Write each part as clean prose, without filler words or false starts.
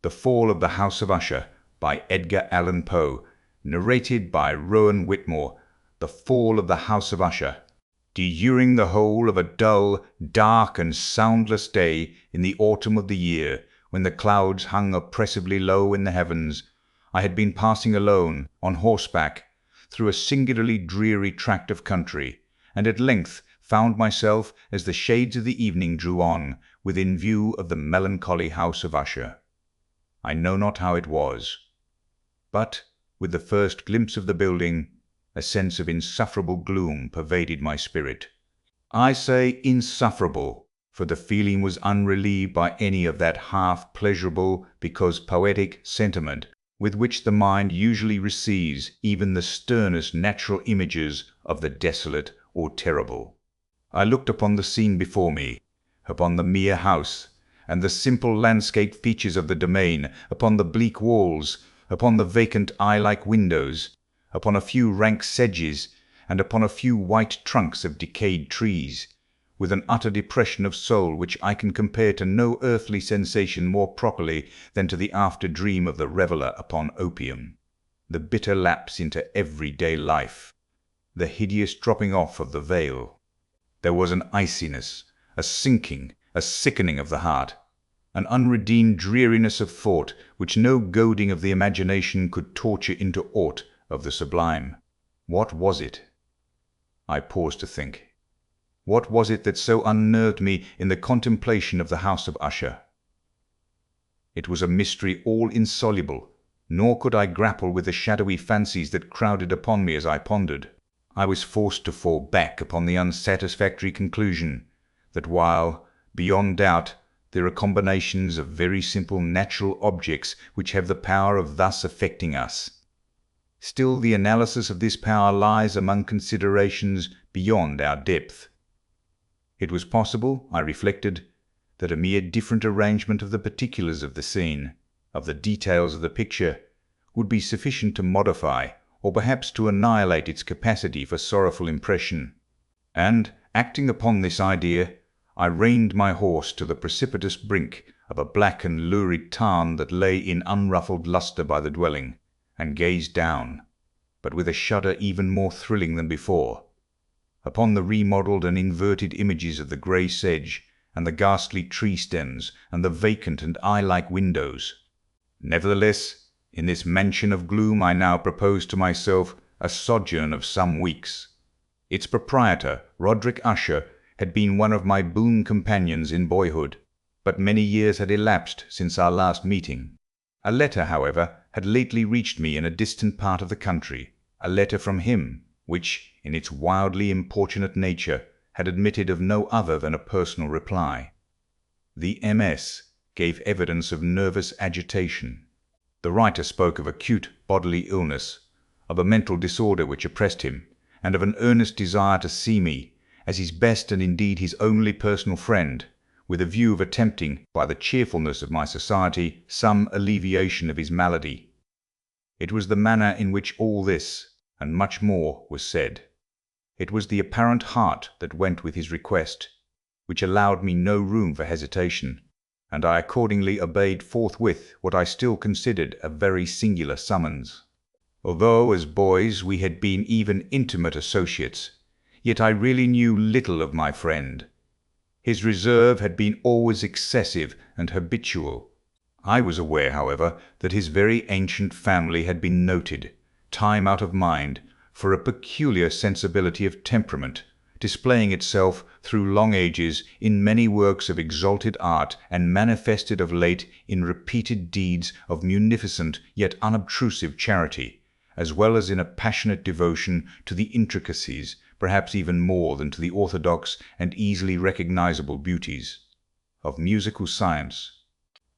The Fall of the House of Usher by Edgar Allan Poe. Narrated by Rowan Whitmore. The Fall of the House of Usher. During the whole of a dull, dark, and soundless day in the autumn of the year, when the clouds hung oppressively low in the heavens, I had been passing alone, on horseback, through a singularly dreary tract of country, and at length found myself, as the shades of the evening drew on, within view of the melancholy house of Usher. I know not how it was, but, with the first glimpse of the building, a sense of insufferable gloom pervaded my spirit. I say insufferable, for the feeling was unrelieved by any of that half-pleasurable, because poetic, sentiment with which the mind usually receives even the sternest natural images of the desolate or terrible. I looked upon the scene before me, upon the mere house, and the simple landscape features of the domain, upon the bleak walls, upon the vacant eye-like windows, upon a few rank sedges, and upon a few white trunks of decayed trees, with an utter depression of soul which I can compare to no earthly sensation more properly than to the after-dream of the reveller upon opium, the bitter lapse into everyday life, the hideous dropping off of the veil. There was an iciness, a sinking, a sickening of the heart, an unredeemed dreariness of thought which no goading of the imagination could torture into aught of the sublime. What was it? I paused to think. What was it that so unnerved me in the contemplation of the house of Usher? It was a mystery all insoluble, nor could I grapple with the shadowy fancies that crowded upon me as I pondered. I was forced to fall back upon the unsatisfactory conclusion that while, beyond doubt, there are combinations of very simple natural objects which have the power of thus affecting us, still the analysis of this power lies among considerations beyond our depth. It was possible, I reflected, that a mere different arrangement of the particulars of the scene, of the details of the picture, would be sufficient to modify, or perhaps to annihilate its capacity for sorrowful impression. And, acting upon this idea, I reined my horse to the precipitous brink of a black and lurid tarn that lay in unruffled lustre by the dwelling, and gazed down, but with a shudder even more thrilling than before, upon the remodelled and inverted images of the grey sedge, and the ghastly tree stems, and the vacant and eye-like windows. Nevertheless, in this mansion of gloom I now proposed to myself a sojourn of some weeks. Its proprietor, Roderick Usher, had been one of my boon companions in boyhood, but many years had elapsed since our last meeting. A letter, however, had lately reached me in a distant part of the country, a letter from him, which, in its wildly importunate nature, had admitted of no other than a personal reply. The MS gave evidence of nervous agitation. The writer spoke of acute bodily illness, of a mental disorder which oppressed him, and of an earnest desire to see me, as his best and indeed his only personal friend, with a view of attempting, by the cheerfulness of my society, some alleviation of his malady. It was the manner in which all this, and much more, was said. It was the apparent heart that went with his request, which allowed me no room for hesitation, and I accordingly obeyed forthwith what I still considered a very singular summons. Although as boys we had been even intimate associates, yet I really knew little of my friend. His reserve had been always excessive and habitual. I was aware, however, that his very ancient family had been noted, time out of mind, for a peculiar sensibility of temperament, displaying itself through long ages in many works of exalted art, and manifested of late in repeated deeds of munificent yet unobtrusive charity, as well as in a passionate devotion to the intricacies, perhaps even more than to the orthodox and easily recognizable beauties, of musical science.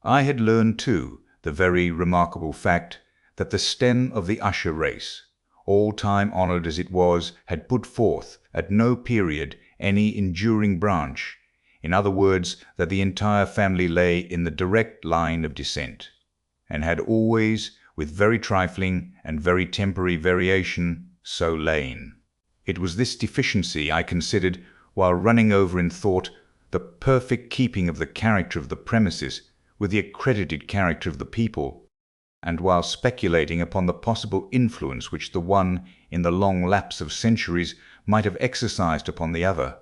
I had learned, too, the very remarkable fact that the stem of the Usher race, all time honoured as it was, had put forth, at no period, any enduring branch. In other words, that the entire family lay in the direct line of descent, and had always, with very trifling and very temporary variation, so lain. It was this deficiency I considered, while running over in thought the perfect keeping of the character of the premises, with the accredited character of the people, and while speculating upon the possible influence which the one, in the long lapse of centuries, might have exercised upon the other,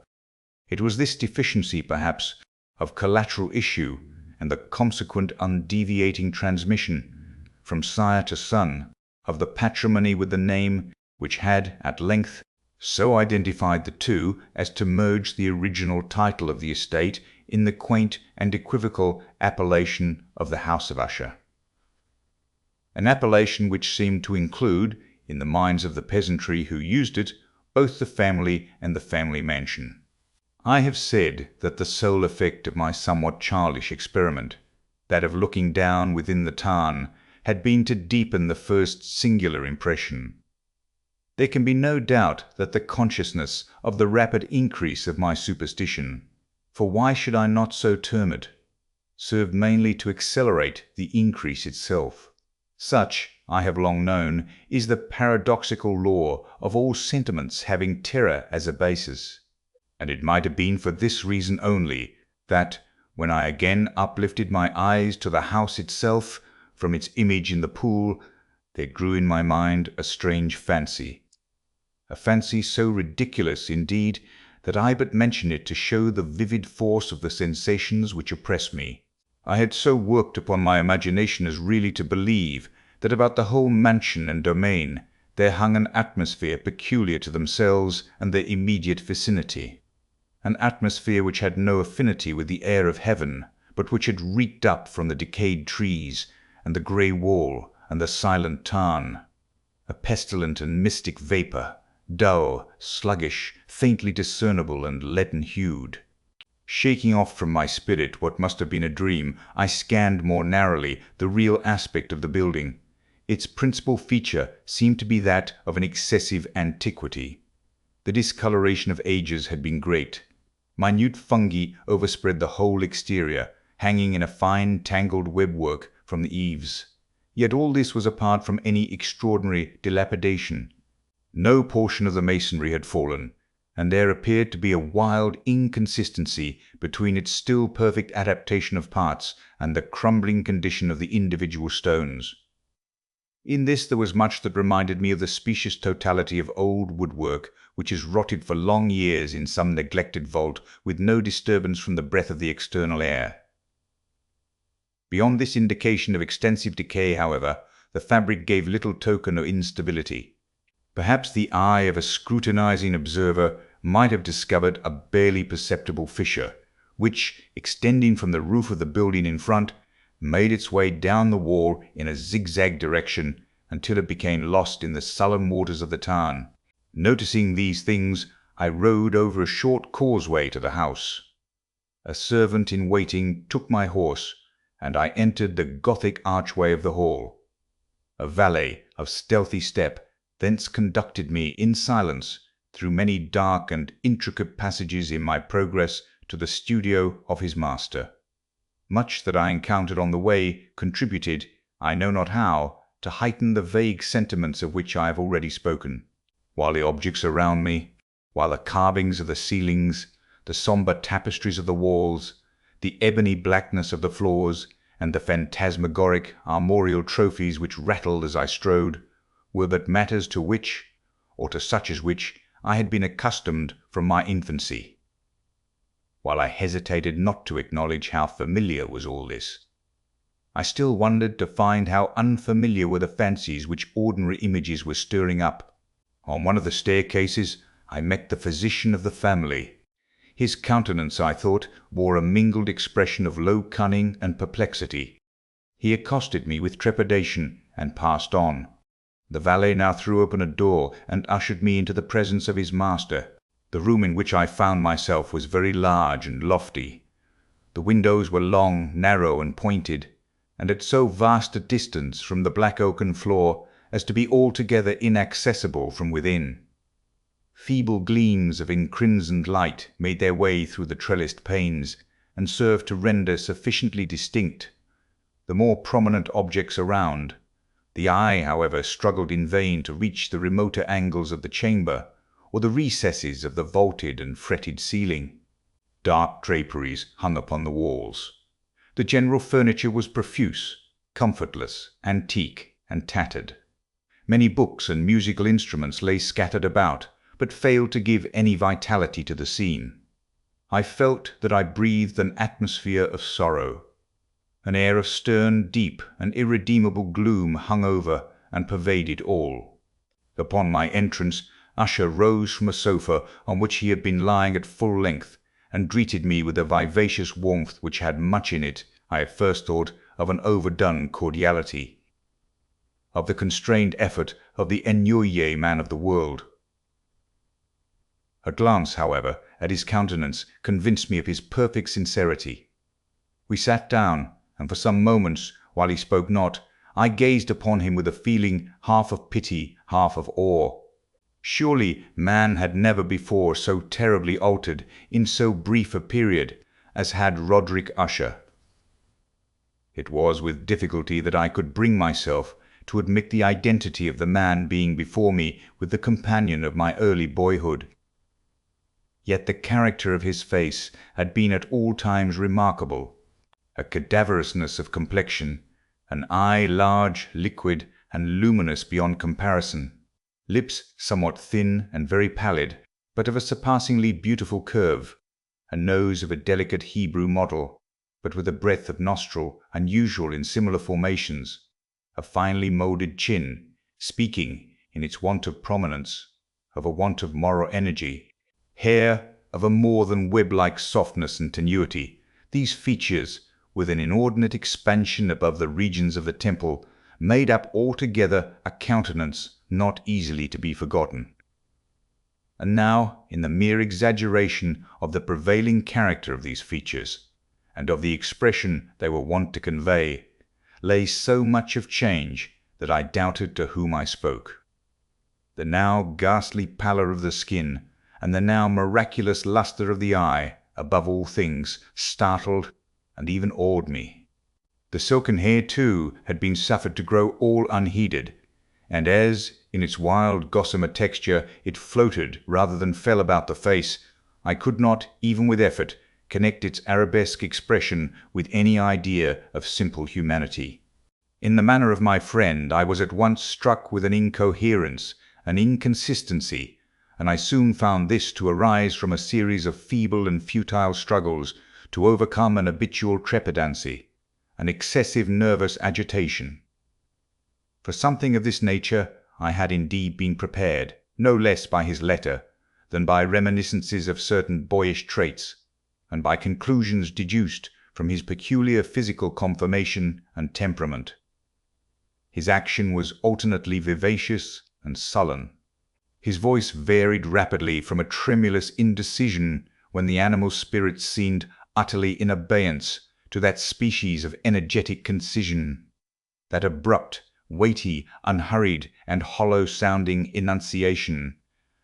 it was this deficiency, perhaps, of collateral issue, and the consequent undeviating transmission, from sire to son, of the patrimony with the name, which had, at length, so identified the two as to merge the original title of the estate in the quaint and equivocal appellation of the House of Usher. An appellation which seemed to include, in the minds of the peasantry who used it, both the family and the family mansion. I have said that the sole effect of my somewhat childish experiment, that of looking down within the tarn, had been to deepen the first singular impression. There can be no doubt that the consciousness of the rapid increase of my superstition, for why should I not so term it, served mainly to accelerate the increase itself. Such, I have long known, is the paradoxical law of all sentiments having terror as a basis, and it might have been for this reason only that, when I again uplifted my eyes to the house itself from its image in the pool, there grew in my mind a strange fancy. A fancy so ridiculous, indeed, that I but mention it to show the vivid force of the sensations which oppress me. I had so worked upon my imagination as really to believe that about the whole mansion and domain there hung an atmosphere peculiar to themselves and their immediate vicinity, an atmosphere which had no affinity with the air of heaven, but which had reeked up from the decayed trees and the grey wall and the silent tarn, a pestilent and mystic vapour, dull, sluggish, faintly discernible, and leaden-hued. Shaking off from my spirit what must have been a dream, I scanned more narrowly the real aspect of the building. Its principal feature seemed to be that of an excessive antiquity. The discoloration of ages had been great. Minute fungi overspread the whole exterior, hanging in a fine tangled webwork from the eaves. Yet all this was apart from any extraordinary dilapidation. No portion of the masonry had fallen, and there appeared to be a wild inconsistency between its still perfect adaptation of parts and the crumbling condition of the individual stones. In this there was much that reminded me of the specious totality of old woodwork which has rotted for long years in some neglected vault with no disturbance from the breath of the external air. Beyond this indication of extensive decay, however, the fabric gave little token of instability. Perhaps the eye of a scrutinizing observer might have discovered a barely perceptible fissure, which, extending from the roof of the building in front, made its way down the wall in a zigzag direction until it became lost in the sullen waters of the tarn. Noticing these things, I rode over a short causeway to the house. A servant in waiting took my horse, and I entered the Gothic archway of the hall. A valet of stealthy step thence conducted me in silence through many dark and intricate passages in my progress to the studio of his master. Much that I encountered on the way contributed, I know not how, to heighten the vague sentiments of which I have already spoken, while the objects around me, while the carvings of the ceilings, the sombre tapestries of the walls, the ebony blackness of the floors, and the phantasmagoric armorial trophies which rattled as I strode, were but matters to which, or to such as which, I had been accustomed from my infancy. While I hesitated not to acknowledge how familiar was all this, I still wondered to find how unfamiliar were the fancies which ordinary images were stirring up. On one of the staircases I met the physician of the family. His countenance, I thought, wore a mingled expression of low cunning and perplexity. He accosted me with trepidation and passed on. The valet now threw open a door and ushered me into the presence of his master. The room in which I found myself was very large and lofty. The windows were long, narrow, and pointed, and at so vast a distance from the black oaken floor as to be altogether inaccessible from within. Feeble gleams of encrimsoned light made their way through the trellised panes, and served to render sufficiently distinct the more prominent objects around. The eye, however, struggled in vain to reach the remoter angles of the chamber, or the recesses of the vaulted and fretted ceiling. Dark draperies hung upon the walls. The general furniture was profuse, comfortless, antique, and tattered. Many books and musical instruments lay scattered about, but failed to give any vitality to the scene. I felt that I breathed an atmosphere of sorrow. An air of stern, deep, and irredeemable gloom hung over and pervaded all. Upon my entrance, Usher rose from a sofa on which he had been lying at full length, and greeted me with a vivacious warmth which had much in it, I at first thought, of an overdone cordiality, of the constrained effort of the ennuyé man of the world. A glance, however, at his countenance convinced me of his perfect sincerity. We sat down, and for some moments, while he spoke not, I gazed upon him with a feeling half of pity, half of awe. Surely man had never before so terribly altered in so brief a period as had Roderick Usher. It was with difficulty that I could bring myself to admit the identity of the man being before me with the companion of my early boyhood. Yet the character of his face had been at all times remarkable. A cadaverousness of complexion, an eye large, liquid, and luminous beyond comparison, lips somewhat thin and very pallid, but of a surpassingly beautiful curve, a nose of a delicate Hebrew model, but with a breadth of nostril unusual in similar formations, a finely moulded chin, speaking, in its want of prominence, of a want of moral energy, hair of a more than web-like softness and tenuity. These features, with an inordinate expansion above the regions of the temple, made up altogether a countenance not easily to be forgotten. And now, in the mere exaggeration of the prevailing character of these features, and of the expression they were wont to convey, lay so much of change that I doubted to whom I spoke. The now ghastly pallor of the skin, and the now miraculous lustre of the eye, above all things, startled and even awed me. The silken hair, too, had been suffered to grow all unheeded, and as, in its wild gossamer texture, it floated rather than fell about the face, I could not, even with effort, connect its arabesque expression with any idea of simple humanity. In the manner of my friend, I was at once struck with an incoherence, an inconsistency, and I soon found this to arise from a series of feeble and futile struggles to overcome an habitual trepidancy, an excessive nervous agitation. For something of this nature I had indeed been prepared, no less by his letter than by reminiscences of certain boyish traits, and by conclusions deduced from his peculiar physical conformation and temperament. His action was alternately vivacious and sullen. His voice varied rapidly from a tremulous indecision when the animal spirits seemed utterly in abeyance to that species of energetic concision, that abrupt, weighty, unhurried, and hollow-sounding enunciation,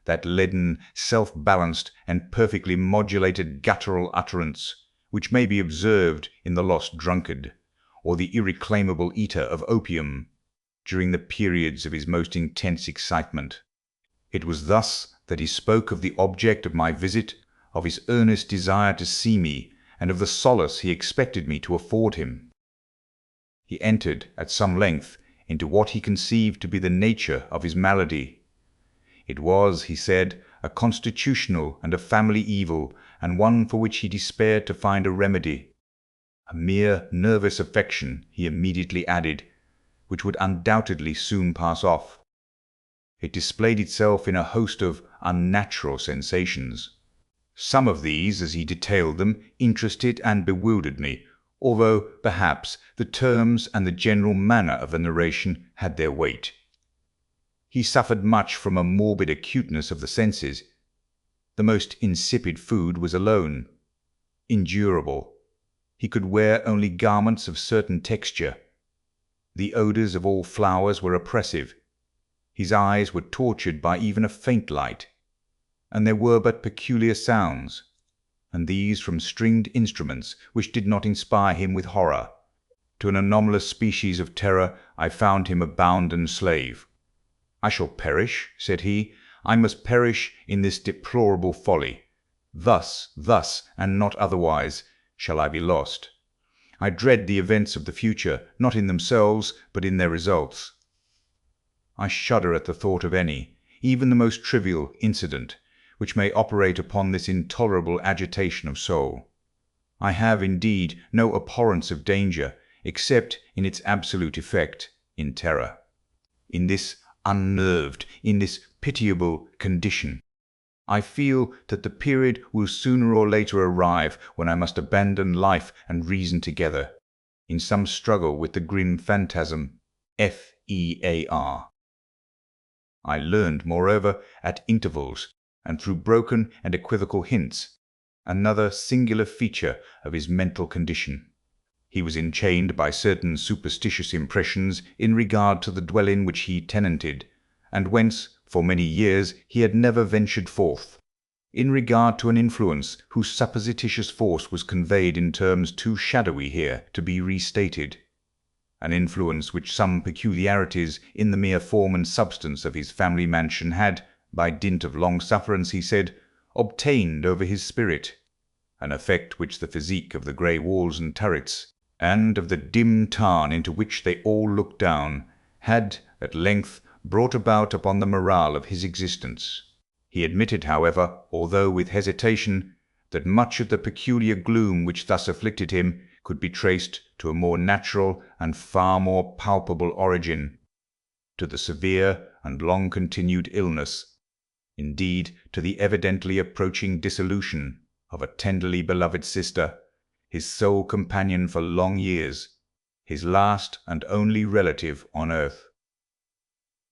that leaden, self-balanced, and perfectly modulated guttural utterance, which may be observed in the lost drunkard, or the irreclaimable eater of opium, during the periods of his most intense excitement. It was thus that he spoke of the object of my visit, of his earnest desire to see me, and of the solace he expected me to afford him. He entered at some length into what he conceived to be the nature of his malady. It was, he said, a constitutional and a family evil, and one for which he despaired to find a remedy. A mere nervous affection, he immediately added, which would undoubtedly soon pass off. It displayed itself in a host of unnatural sensations. Some of these, as he detailed them, interested and bewildered me, although, perhaps, the terms and the general manner of the narration had their weight. He suffered much from a morbid acuteness of the senses. The most insipid food was alone endurable. He could wear only garments of certain texture. The odours of all flowers were oppressive. His eyes were tortured by even a faint light, and there were but peculiar sounds, and these from stringed instruments which did not inspire him with horror. To an anomalous species of terror I found him a bounden slave. "I shall perish," said he, "I must perish in this deplorable folly. Thus, and not otherwise, shall I be lost. I dread the events of the future, not in themselves, but in their results. I shudder at the thought of any, even the most trivial, incident, which may operate upon this intolerable agitation of soul. I have, indeed, no abhorrence of danger, except in its absolute effect, in terror. In this unnerved, in this pitiable condition, I feel that the period will sooner or later arrive when I must abandon life and reason together, in some struggle with the grim phantasm, FEAR. I learned, moreover, at intervals, and through broken and equivocal hints, another singular feature of his mental condition. He was enchained by certain superstitious impressions in regard to the dwelling which he tenanted, and whence, for many years, he had never ventured forth, in regard to an influence whose supposititious force was conveyed in terms too shadowy here to be restated, an influence which some peculiarities in the mere form and substance of his family mansion had, by dint of long sufferance, he said, obtained over his spirit, an effect which the physique of the grey walls and turrets, and of the dim tarn into which they all looked down, had at length brought about upon the morale of his existence. He admitted, however, although with hesitation, that much of the peculiar gloom which thus afflicted him could be traced to a more natural and far more palpable origin, to the severe and long-continued illness, indeed to the evidently approaching dissolution of a tenderly beloved sister, his sole companion for long years, his last and only relative on earth.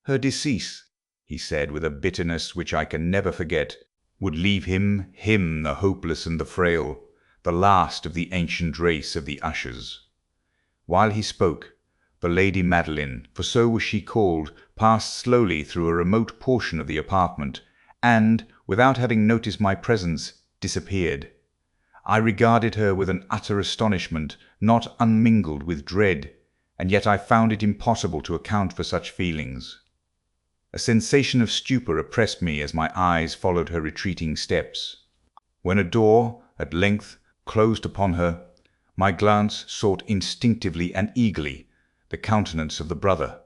Her decease, he said with a bitterness which I can never forget, would leave him the hopeless and the frail, the last of the ancient race of the Ushers. While he spoke, the Lady Madeline, for so was she called, passed slowly through a remote portion of the apartment, and, without having noticed my presence, disappeared. I regarded her with an utter astonishment, not unmingled with dread, and yet I found it impossible to account for such feelings. A sensation of stupor oppressed me as my eyes followed her retreating steps. When a door, at length, closed upon her, my glance sought instinctively and eagerly the countenance of the brother,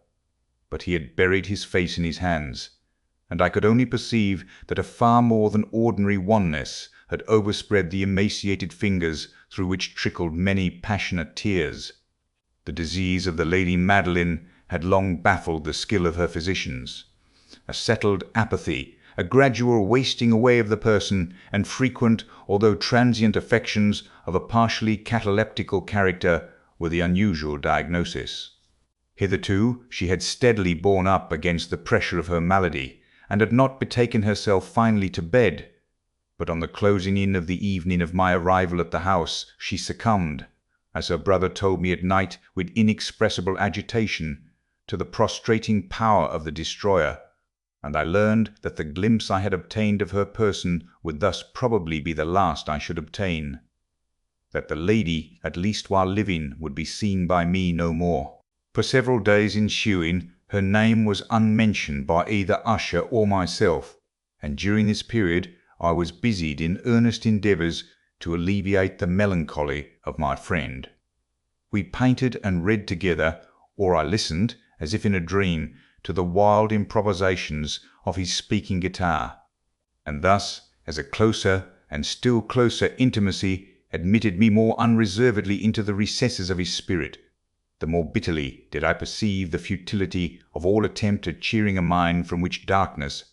but he had buried his face in his hands, and I could only perceive that a far more than ordinary wanness had overspread the emaciated fingers through which trickled many passionate tears. The disease of the Lady Madeline had long baffled the skill of her physicians. A settled apathy, a gradual wasting away of the person, and frequent, although transient affections of a partially cataleptical character were the unusual diagnosis. Hitherto she had steadily borne up against the pressure of her malady, and had not betaken herself finally to bed, but on the closing in of the evening of my arrival at the house, she succumbed, as her brother told me at night with inexpressible agitation, to the prostrating power of the destroyer, and I learned that the glimpse I had obtained of her person would thus probably be the last I should obtain, that the lady, at least while living, would be seen by me no more. For several days ensuing, her name was unmentioned by either Usher or myself, and during this period I was busied in earnest endeavours to alleviate the melancholy of my friend. We painted and read together, or I listened, as if in a dream, to the wild improvisations of his speaking guitar, and thus, as a closer and still closer intimacy admitted me more unreservedly into the recesses of his spirit, the more bitterly did I perceive the futility of all attempt at cheering a mind from which darkness,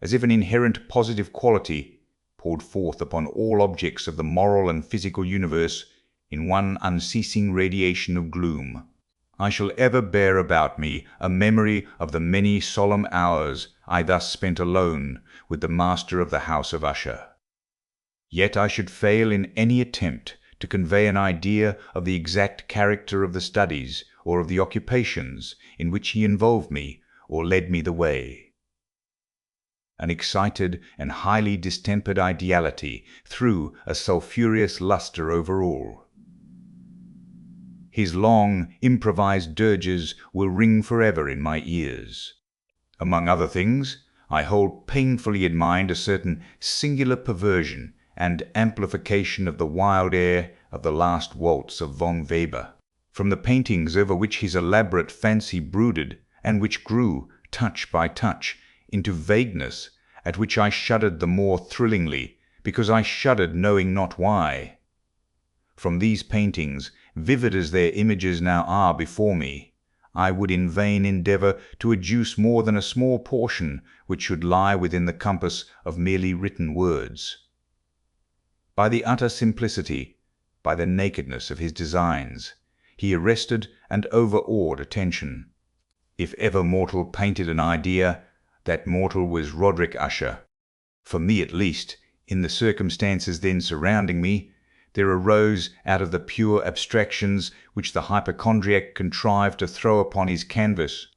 as if an inherent positive quality, poured forth upon all objects of the moral and physical universe in one unceasing radiation of gloom. I shall ever bear about me a memory of the many solemn hours I thus spent alone with the master of the house of Usher. Yet I should fail in any attempt to convey an idea of the exact character of the studies or of the occupations in which he involved me or led me the way. An excited and highly distempered ideality threw a sulphureous lustre over all. His long, improvised dirges will ring forever in my ears. Among other things, I hold painfully in mind a certain singular perversion and amplification of the wild air of the last waltz of von Weber, from the paintings over which his elaborate fancy brooded, and which grew, touch by touch, into vagueness, at which I shuddered the more thrillingly, because I shuddered knowing not why. From these paintings, vivid as their images now are before me, I would in vain endeavour to adduce more than a small portion which should lie within the compass of merely written words. By the utter simplicity, by the nakedness of his designs, he arrested and overawed attention. If ever mortal painted an idea, that mortal was Roderick Usher. For me at least, in the circumstances then surrounding me, there arose out of the pure abstractions which the hypochondriac contrived to throw upon his canvas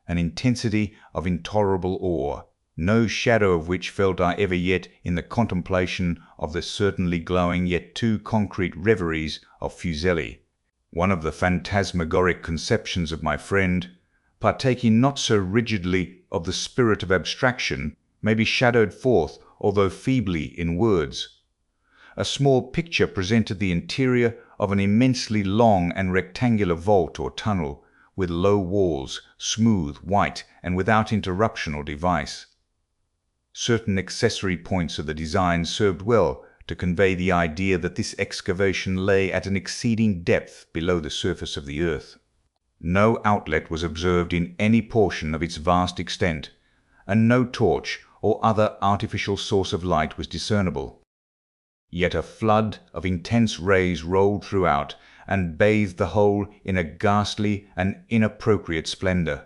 an intensity of intolerable awe, no shadow of which felt I ever yet in the contemplation of the certainly glowing yet too concrete reveries of Fuseli. One of the phantasmagoric conceptions of my friend, partaking not so rigidly of the spirit of abstraction, may be shadowed forth, although feebly, in words. A small picture presented the interior of an immensely long and rectangular vault or tunnel, with low walls, smooth, white, and without interruption or device. Certain accessory points of the design served well to convey the idea that this excavation lay at an exceeding depth below the surface of the earth. No outlet was observed in any portion of its vast extent, and no torch or other artificial source of light was discernible. Yet a flood of intense rays rolled throughout, and bathed the whole in a ghastly and inappropriate splendor.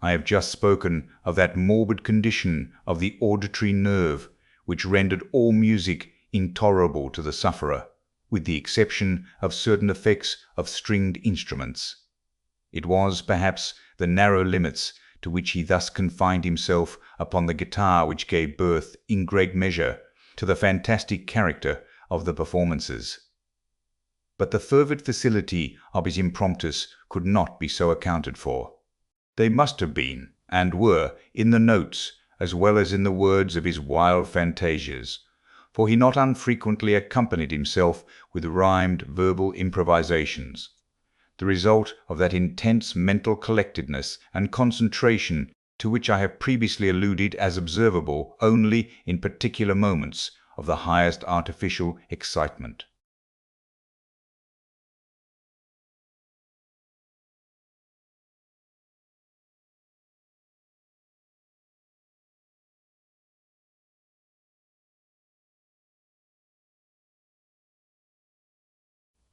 I have just spoken of that morbid condition of the auditory nerve, which rendered all music intolerable to the sufferer, with the exception of certain effects of stringed instruments. It was, perhaps, the narrow limits to which he thus confined himself upon the guitar which gave birth, in great measure, to the fantastic character of the performances. But the fervid facility of his impromptus could not be so accounted for. They must have been, and were, in the notes, as well as in the words of his wild fantasias, for he not unfrequently accompanied himself with rhymed verbal improvisations, the result of that intense mental collectedness and concentration to which I have previously alluded as observable only in particular moments of the highest artificial excitement.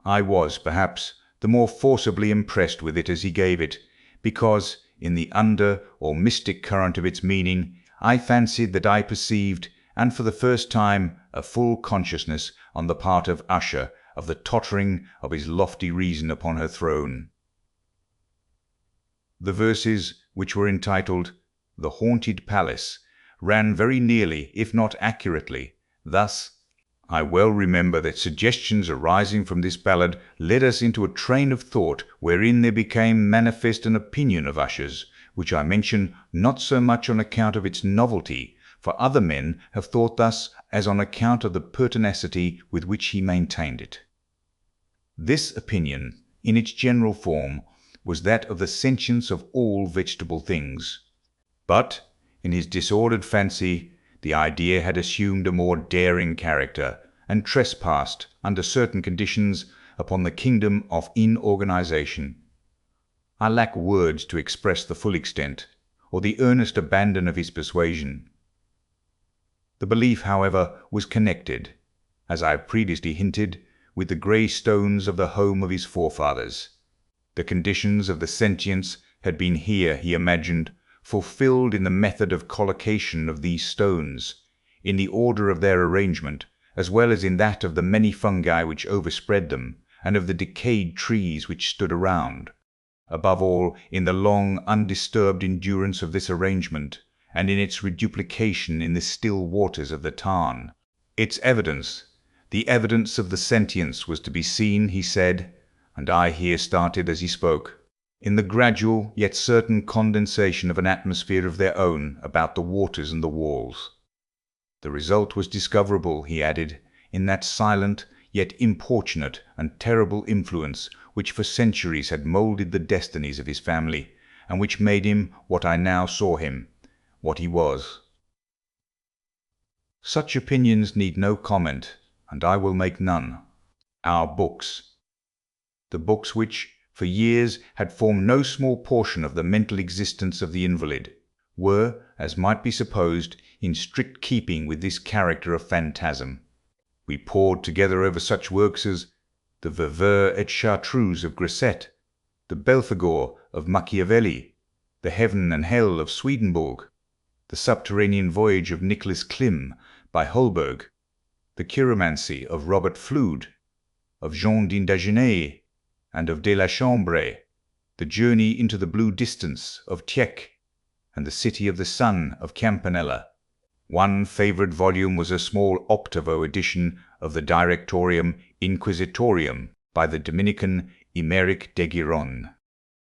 I was, perhaps, the more forcibly impressed with it as he gave it, because, in the under or mystic current of its meaning, I fancied that I perceived, and for the first time, a full consciousness on the part of Usher of the tottering of his lofty reason upon her throne. The verses, which were entitled "The Haunted Palace," ran very nearly, if not accurately, thus: I well remember that suggestions arising from this ballad led us into a train of thought wherein there became manifest an opinion of Usher's, which I mention not so much on account of its novelty, for other men have thought thus, as on account of the pertinacity with which he maintained it. This opinion, in its general form, was that of the sentience of all vegetable things. But, in his disordered fancy, the idea had assumed a more daring character, and trespassed, under certain conditions, upon the kingdom of inorganization. I lack words to express the full extent, or the earnest abandon of his persuasion. The belief, however, was connected, as I have previously hinted, with the grey stones of the home of his forefathers. The conditions of the sentience had been here, he imagined, fulfilled in the method of collocation of these stones, in the order of their arrangement, as well as in that of the many fungi which overspread them, and of the decayed trees which stood around. Above all, in the long, undisturbed endurance of this arrangement, and in its reduplication in the still waters of the tarn. Its evidence, the evidence of the sentience, was to be seen, he said, and I here started as he spoke, in the gradual yet certain condensation of an atmosphere of their own about the waters and the walls. The result was discoverable, he added, in that silent yet importunate and terrible influence which for centuries had moulded the destinies of his family, and which made him what I now saw him, what he was. Such opinions need no comment, and I will make none. Our books, the books which, for years, had formed no small portion of the mental existence of the invalid, were, as might be supposed, in strict keeping with this character of phantasm. We pored together over such works as the Veuve et Chartreuse of Grisset, the Belphegor of Machiavelli, the Heaven and Hell of Swedenborg, the Subterranean Voyage of Nicholas Klim by Holberg, the Chiromancy of Robert Flude, of Jean d'Indaginé, and of De la Chambre, the Journey into the Blue Distance of Tieck, and the City of the Sun of Campanella. One favourite volume was a small octavo edition of the Directorium Inquisitorium by the Dominican Emeric de Giron,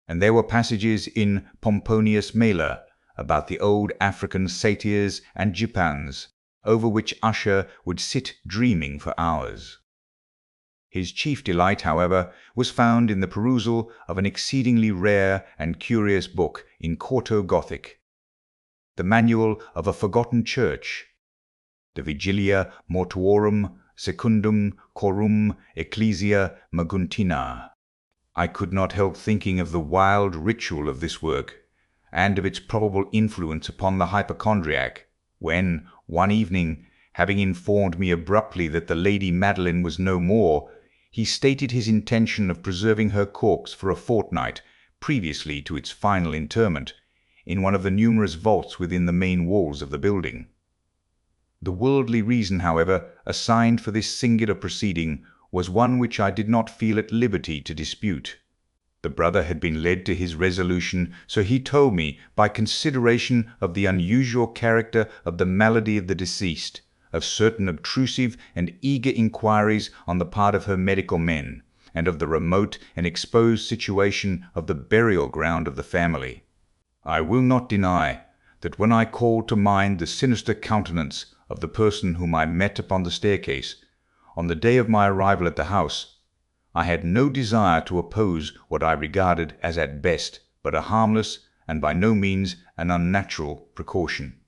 and there were passages in Pomponius Mela about the old African satyrs and gipans, over which Usher would sit dreaming for hours. His chief delight, however, was found in the perusal of an exceedingly rare and curious book in quarto Gothic, the Manual of a Forgotten Church, the Vigilia Mortuorum Secundum Chorum Ecclesia Maguntina. I could not help thinking of the wild ritual of this work, and of its probable influence upon the hypochondriac, when, one evening, having informed me abruptly that the Lady Madeline was no more, he stated his intention of preserving her corpse for a fortnight previously to its final interment, in one of the numerous vaults within the main walls of the building. The worldly reason, however, assigned for this singular proceeding was one which I did not feel at liberty to dispute. The brother had been led to his resolution, so he told me, by consideration of the unusual character of the malady of the deceased, of certain obtrusive and eager inquiries on the part of her medical men, and of the remote and exposed situation of the burial ground of the family. I will not deny that when I called to mind the sinister countenance of the person whom I met upon the staircase, on the day of my arrival at the house, I had no desire to oppose what I regarded as at best but a harmless and by no means an unnatural precaution.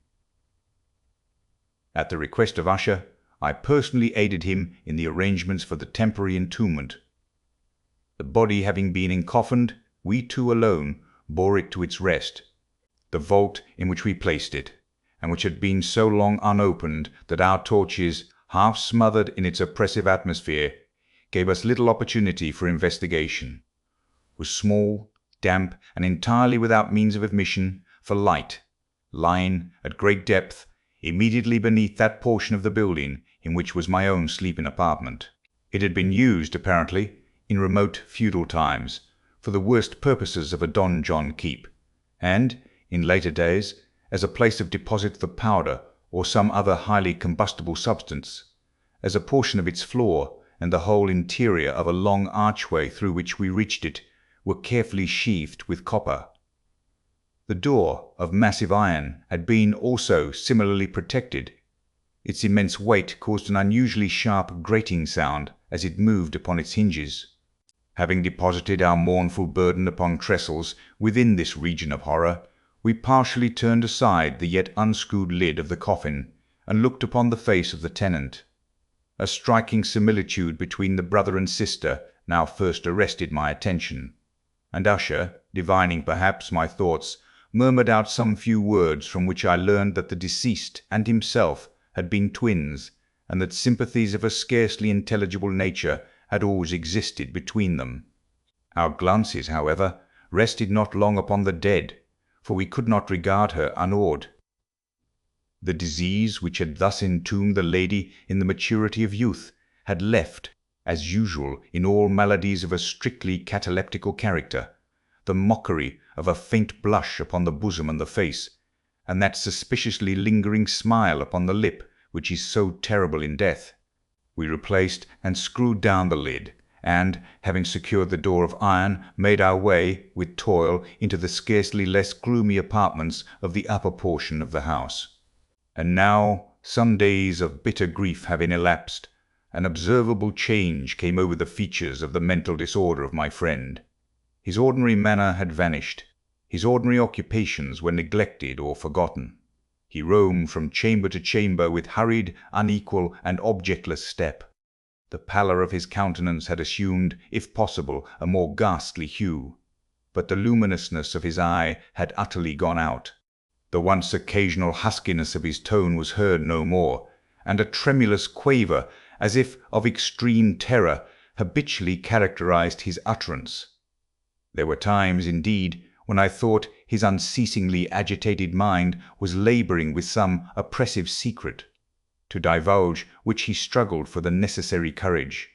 At the request of Usher, I personally aided him in the arrangements for the temporary entombment. The body having been encoffined, we two alone bore it to its rest. The vault in which we placed it, and which had been so long unopened that our torches, half smothered in its oppressive atmosphere, gave us little opportunity for investigation, was small, damp, and entirely without means of admission for light, lying at great depth immediately beneath that portion of the building in which was my own sleeping apartment. It had been used, apparently, in remote feudal times, for the worst purposes of a donjon keep, and, in later days, as a place of deposit for powder or some other highly combustible substance, as a portion of its floor and the whole interior of a long archway through which we reached it were carefully sheathed with copper. The door, of massive iron, had been also similarly protected. Its immense weight caused an unusually sharp grating sound as it moved upon its hinges. Having deposited our mournful burden upon trestles within this region of horror, we partially turned aside the yet unscrewed lid of the coffin, and looked upon the face of the tenant. A striking similitude between the brother and sister now first arrested my attention, and Usher, divining perhaps my thoughts, murmured out some few words from which I learned that the deceased and himself had been twins, and that sympathies of a scarcely intelligible nature had always existed between them. Our glances, however, rested not long upon the dead, for we could not regard her unawed. The disease which had thus entombed the lady in the maturity of youth had left, as usual in all maladies of a strictly cataleptical character, the mockery of a faint blush upon the bosom and the face, and that suspiciously lingering smile upon the lip which is so terrible in death. We replaced and screwed down the lid, and, having secured the door of iron, made our way, with toil, into the scarcely less gloomy apartments of the upper portion of the house. And now, some days of bitter grief having elapsed, an observable change came over the features of the mental disorder of my friend. His ordinary manner had vanished. His ordinary occupations were neglected or forgotten. He roamed from chamber to chamber with hurried, unequal, and objectless step. The pallor of his countenance had assumed, if possible, a more ghastly hue, but the luminousness of his eye had utterly gone out. The once occasional huskiness of his tone was heard no more, and a tremulous quaver, as if of extreme terror, habitually characterized his utterance. There were times, indeed, when I thought his unceasingly agitated mind was laboring with some oppressive secret, to divulge which he struggled for the necessary courage.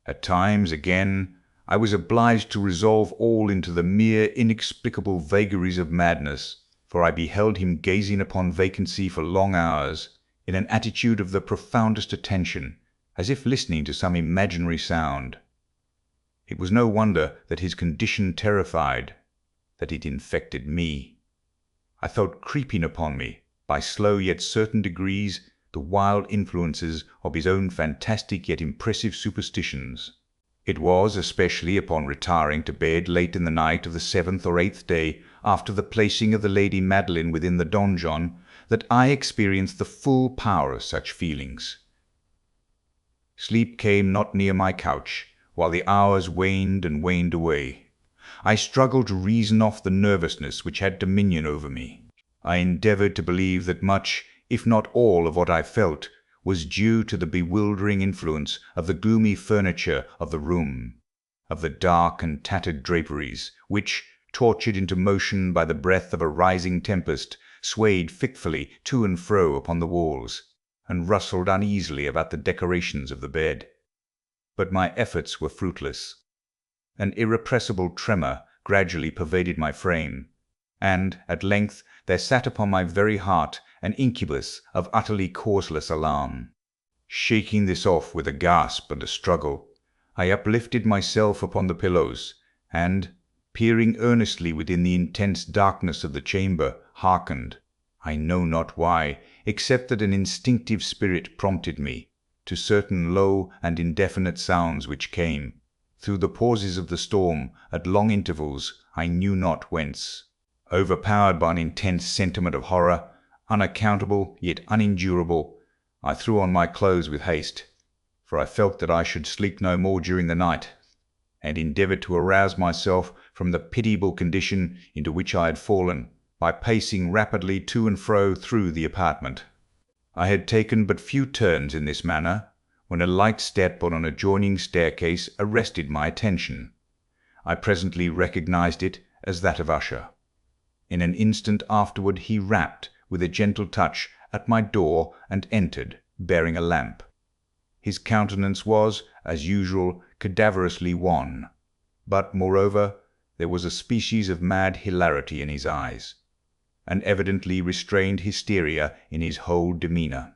At times, again, I was obliged to resolve all into the mere inexplicable vagaries of madness, for I beheld him gazing upon vacancy for long hours, in an attitude of the profoundest attention, as if listening to some imaginary sound. It was no wonder that his condition terrified, that it infected me. I felt creeping upon me, by slow yet certain degrees, the wild influences of his own fantastic yet impressive superstitions. It was especially upon retiring to bed late in the night of the 7th or 8th day after the placing of the Lady Madeline within the donjon that I experienced the full power of such feelings. Sleep came not near my couch, while the hours waned and waned away. I struggled to reason off the nervousness which had dominion over me. I endeavored to believe that much, if not all, of what I felt was due to the bewildering influence of the gloomy furniture of the room, of the dark and tattered draperies, which, tortured into motion by the breath of a rising tempest, swayed fitfully to and fro upon the walls, and rustled uneasily about the decorations of the bed. But my efforts were fruitless. An irrepressible tremor gradually pervaded my frame, and, at length, there sat upon my very heart an incubus of utterly causeless alarm. Shaking this off with a gasp and a struggle, I uplifted myself upon the pillows, and, peering earnestly within the intense darkness of the chamber, hearkened, I know not why, except that an instinctive spirit prompted me, to certain low and indefinite sounds which came, through the pauses of the storm, at long intervals, I knew not whence. Overpowered by an intense sentiment of horror, unaccountable yet unendurable, I threw on my clothes with haste, for I felt that I should sleep no more during the night, and endeavored to arouse myself from the pitiable condition into which I had fallen, by pacing rapidly to and fro through the apartment. I had taken but few turns in this manner, when a light step on an adjoining staircase arrested my attention. I presently recognized it as that of Usher. In an instant afterward he rapped, with a gentle touch, at my door, and entered, bearing a lamp. His countenance was, as usual, cadaverously wan, but, moreover, there was a species of mad hilarity in his eyes, an evidently restrained hysteria in his whole demeanour.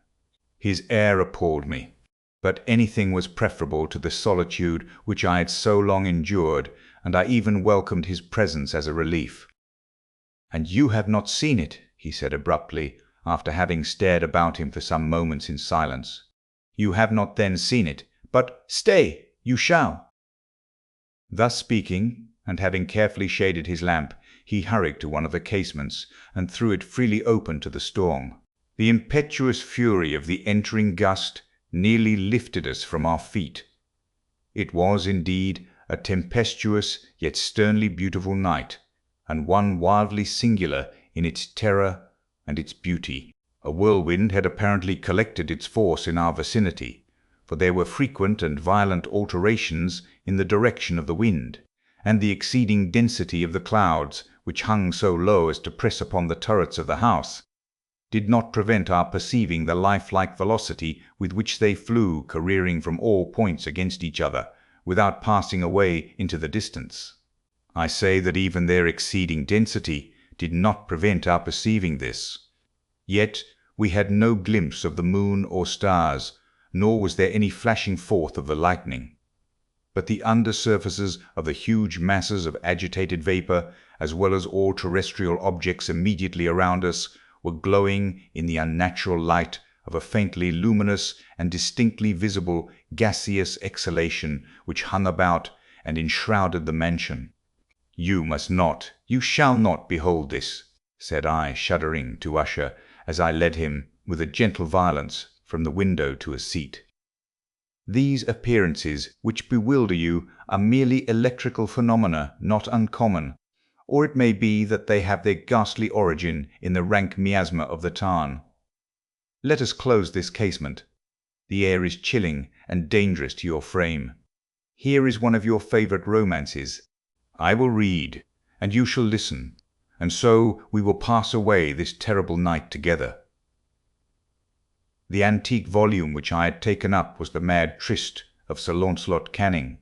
His air appalled me, but anything was preferable to the solitude which I had so long endured, and I even welcomed his presence as a relief. "And you have not seen it," he said abruptly, after having stared about him for some moments in silence. "You have not then seen it, but stay, you shall." Thus speaking, and having carefully shaded his lamp, he hurried to one of the casements, and threw it freely open to the storm. The impetuous fury of the entering gust nearly lifted us from our feet. It was, indeed, a tempestuous yet sternly beautiful night, and one wildly singular in its terror and its beauty. A whirlwind had apparently collected its force in our vicinity, for there were frequent and violent alterations in the direction of the wind, and the exceeding density of the clouds, which hung so low as to press upon the turrets of the house, did not prevent our perceiving the lifelike velocity with which they flew careering from all points against each other, without passing away into the distance. I say that even their exceeding density did not prevent our perceiving this. Yet we had no glimpse of the moon or stars, nor was there any flashing forth of the lightning. But the under surfaces of the huge masses of agitated vapour, as well as all terrestrial objects immediately around us, were glowing in the unnatural light of a faintly luminous and distinctly visible gaseous exhalation which hung about and enshrouded the mansion. "You must not, you shall not behold this," said I, shuddering, to Usher, as I led him, with a gentle violence, from the window to a seat. "These appearances which bewilder you are merely electrical phenomena not uncommon, or it may be that they have their ghastly origin in the rank miasma of the tarn. Let us close this casement. The air is chilling and dangerous to your frame. Here is one of your favourite romances. I will read, and you shall listen, and so we will pass away this terrible night together." The antique volume which I had taken up was the Mad Trist of Sir Launcelot Canning,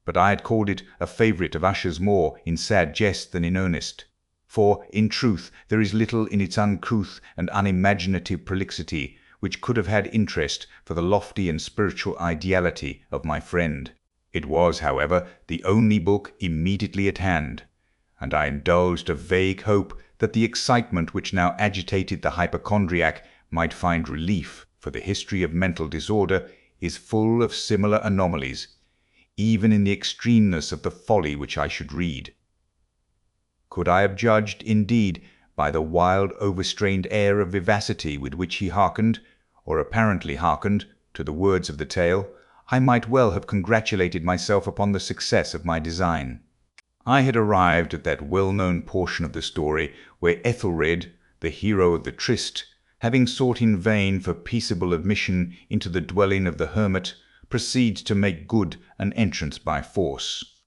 but I had called it a favourite of Usher's more in sad jest than in earnest, for, in truth, there is little in its uncouth and unimaginative prolixity which could have had interest for the lofty and spiritual ideality of my friend. It was, however, the only book immediately at hand, and I indulged a vague hope that the excitement which now agitated the hypochondriac might find relief, for the history of mental disorder is full of similar anomalies, even in the extremeness of the folly which I should read. Could I have judged, indeed, by the wild overstrained air of vivacity with which he hearkened, or apparently hearkened, to the words of the tale, I might well have congratulated myself upon the success of my design. I had arrived at that well-known portion of the story where Ethelred, the hero of the tryst, having sought in vain for peaceable admission into the dwelling of the hermit, proceeds to make good an entrance by force.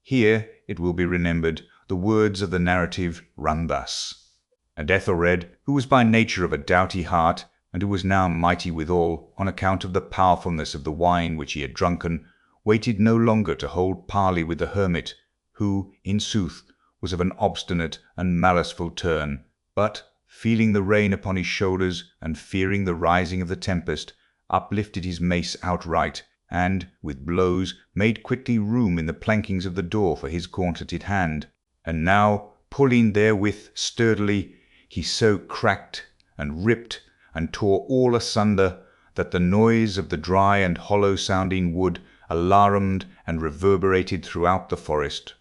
Here, it will be remembered, the words of the narrative run thus: "And Ethelred, who was by nature of a doughty heart, and who was now mighty withal, on account of the powerfulness of the wine which he had drunken, waited no longer to hold parley with the hermit, who, in sooth, was of an obstinate and maliceful turn, but, feeling the rain upon his shoulders, and fearing the rising of the tempest, uplifted his mace outright, and, with blows, made quickly room in the plankings of the door for his gauntleted hand. And now, pulling therewith sturdily, he so cracked and ripped and tore all asunder, that the noise of the dry and hollow-sounding wood alarumed and reverberated throughout the forest."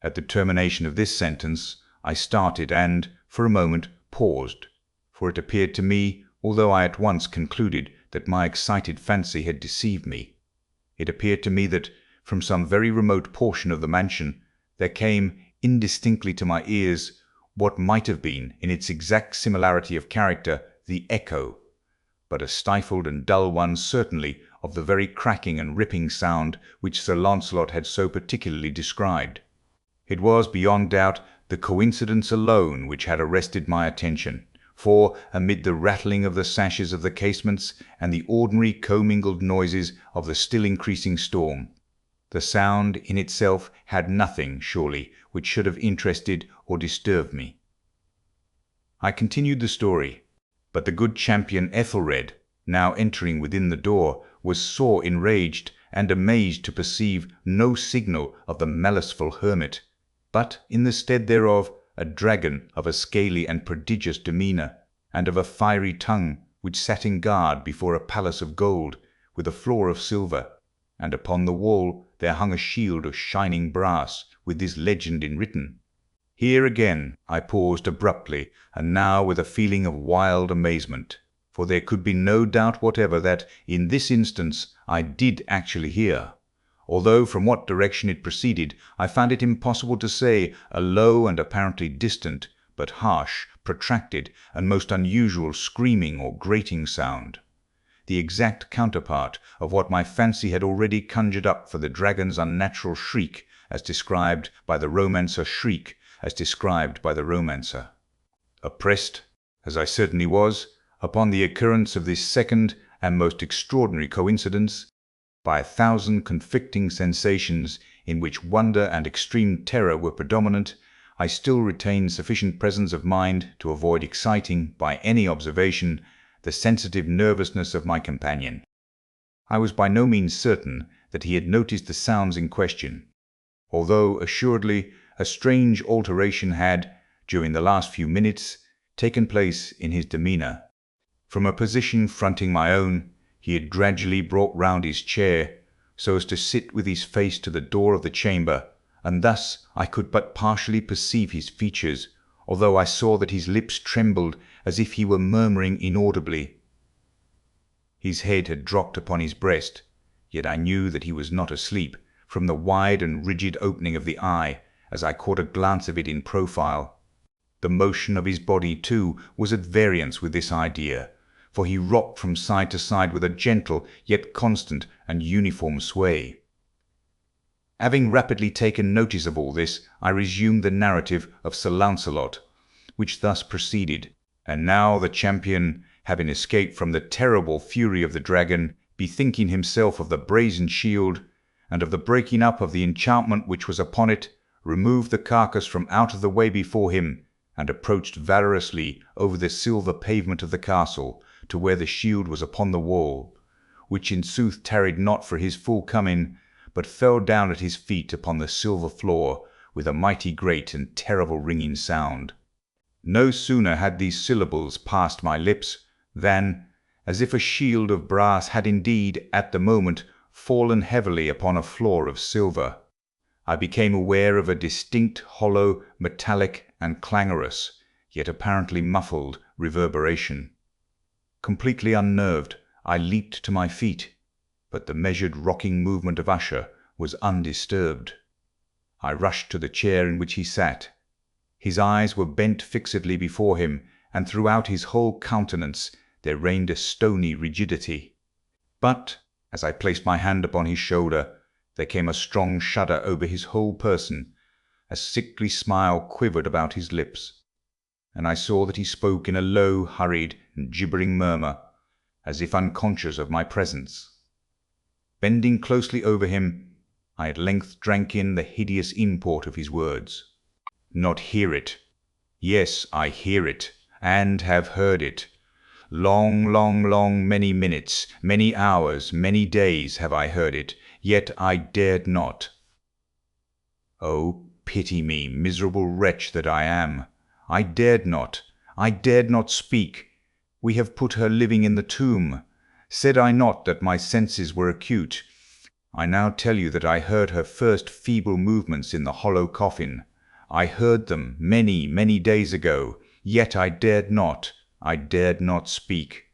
At the termination of this sentence I started and, for a moment, paused, for it appeared to me, although I at once concluded that my excited fancy had deceived me, it appeared to me that, from some very remote portion of the mansion, there came, indistinctly to my ears, what might have been, in its exact similarity of character, the echo, but a stifled and dull one certainly, of the very cracking and ripping sound which Sir Launcelot had so particularly described. It was, beyond doubt, the coincidence alone which had arrested my attention, for, amid the rattling of the sashes of the casements and the ordinary commingled noises of the still increasing storm, the sound in itself had nothing, surely, which should have interested or disturbed me. I continued the story, but the good champion Ethelred, now entering within the door, was sore enraged and amazed to perceive no signal of the maliceful hermit, but, in the stead thereof, a dragon of a scaly and prodigious demeanour, and of a fiery tongue, which sat in guard before a palace of gold, with a floor of silver, and upon the wall there hung a shield of shining brass, with this legend enwritten. Here again I paused abruptly, and now with a feeling of wild amazement, for there could be no doubt whatever that, in this instance, I did actually hear, although from what direction it proceeded I found it impossible to say, a low and apparently distant, but harsh, protracted, and most unusual screaming or grating sound, the exact counterpart of what my fancy had already conjured up for the dragon's unnatural shriek, as described by the romancer. Oppressed, as I certainly was, upon the occurrence of this second and most extraordinary coincidence, by 1,000 conflicting sensations in which wonder and extreme terror were predominant, I still retained sufficient presence of mind to avoid exciting, by any observation, the sensitive nervousness of my companion. I was by no means certain that he had noticed the sounds in question, although assuredly a strange alteration had, during the last few minutes, taken place in his demeanour, From a position fronting my own, he had gradually brought round his chair, so as to sit with his face to the door of the chamber, and thus I could but partially perceive his features, although I saw that his lips trembled as if he were murmuring inaudibly. His head had dropped upon his breast, yet I knew that he was not asleep, from the wide and rigid opening of the eye, as I caught a glance of it in profile. The motion of his body, too, was at variance with this idea, for he rocked from side to side with a gentle, yet constant and uniform sway. Having rapidly taken notice of all this, I resumed the narrative of Sir Launcelot, which thus proceeded. And now the champion, having escaped from the terrible fury of the dragon, bethinking himself of the brazen shield, and of the breaking up of the enchantment which was upon it, removed the carcass from out of the way before him, and approached valorously over the silver pavement of the castle, to where the shield was upon the wall, which in sooth tarried not for his full coming, but fell down at his feet upon the silver floor with a mighty great and terrible ringing sound. No sooner had these syllables passed my lips, than, as if a shield of brass had indeed, at the moment, fallen heavily upon a floor of silver, I became aware of a distinct, hollow, metallic, and clangorous, yet apparently muffled, reverberation. Completely unnerved, I leaped to my feet, but the measured rocking movement of Usher was undisturbed. I rushed to the chair in which he sat. His eyes were bent fixedly before him, and throughout his whole countenance there reigned a stony rigidity. But, as I placed my hand upon his shoulder, there came a strong shudder over his whole person, a sickly smile quivered about his lips, and I saw that he spoke in a low, hurried, and gibbering murmur, as if unconscious of my presence. Bending closely over him, I at length drank in the hideous import of his words. Not hear it! Yes, I hear it, and have heard it. Long, long, long, many minutes, many hours, many days have I heard it, yet I dared not. Oh, pity me, miserable wretch that I am! I dared not speak. We have put her living in the tomb. Said I not that my senses were acute? I now tell you that I heard her first feeble movements in the hollow coffin. I heard them many, many days ago, yet I dared not speak.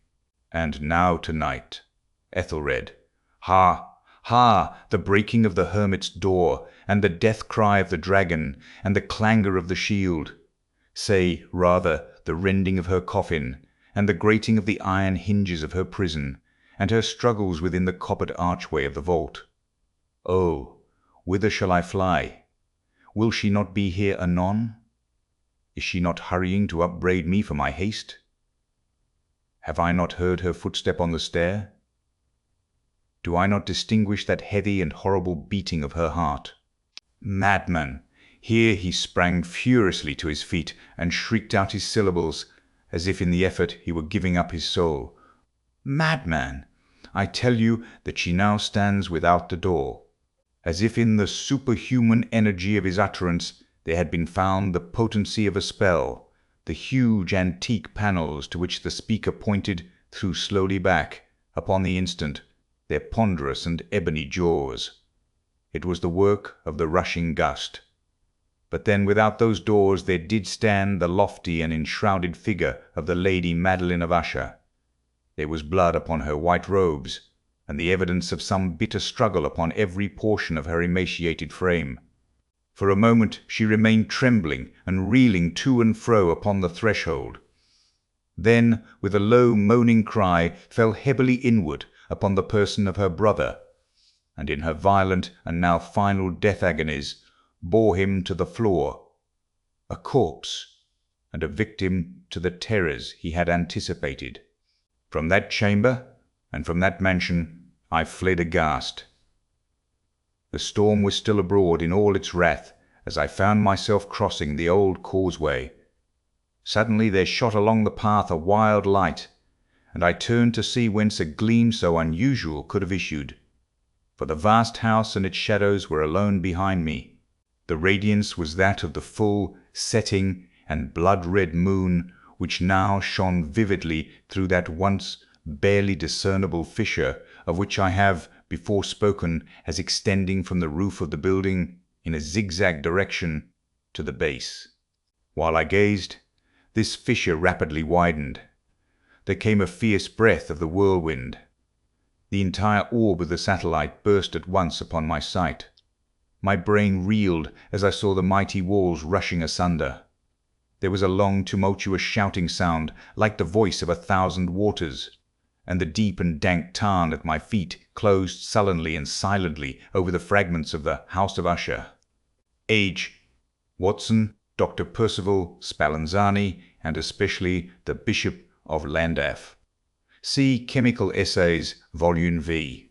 And now tonight, Ethelred, ha, ha, the breaking of the hermit's door, and the death cry of the dragon, and the clangor of the shield, say, rather, the rending of her coffin, and the grating of the iron hinges of her prison, and her struggles within the coppered archway of the vault. Oh, whither shall I fly? Will she not be here anon? Is she not hurrying to upbraid me for my haste? Have I not heard her footstep on the stair? Do I not distinguish that heavy and horrible beating of her heart? Madman! Here he sprang furiously to his feet, and shrieked out his syllables, as if in the effort he were giving up his soul. Madman! I tell you that she now stands without the door. As if in the superhuman energy of his utterance there had been found the potency of a spell, the huge antique panels to which the speaker pointed threw slowly back, upon the instant, their ponderous and ebony jaws. It was the work of the rushing gust. But then without those doors there did stand the lofty and enshrouded figure of the Lady Madeline of Usher. There was blood upon her white robes, and the evidence of some bitter struggle upon every portion of her emaciated frame. For a moment she remained trembling and reeling to and fro upon the threshold. Then, with a low moaning cry, fell heavily inward upon the person of her brother, and in her violent and now final death agonies bore him to the floor, a corpse, and a victim to the terrors he had anticipated. From that chamber, and from that mansion, I fled aghast. The storm was still abroad in all its wrath, as I found myself crossing the old causeway. Suddenly there shot along the path a wild light, and I turned to see whence a gleam so unusual could have issued. For the vast house and its shadows were alone behind me. The radiance was that of the full, setting, and blood-red moon, which now shone vividly through that once barely discernible fissure of which I have before spoken as extending from the roof of the building in a zigzag direction to the base. While I gazed, this fissure rapidly widened. There came a fierce breath of the whirlwind. The entire orb of the satellite burst at once upon my sight. My brain reeled as I saw the mighty walls rushing asunder. There was a long, tumultuous shouting sound like the voice of 1,000 waters, and the deep and dank tarn at my feet closed sullenly and silently over the fragments of the House of Usher. Age: Watson, Dr. Percival Spallanzani, and especially the Bishop of Llandaff. See Chemical Essays, Volume V.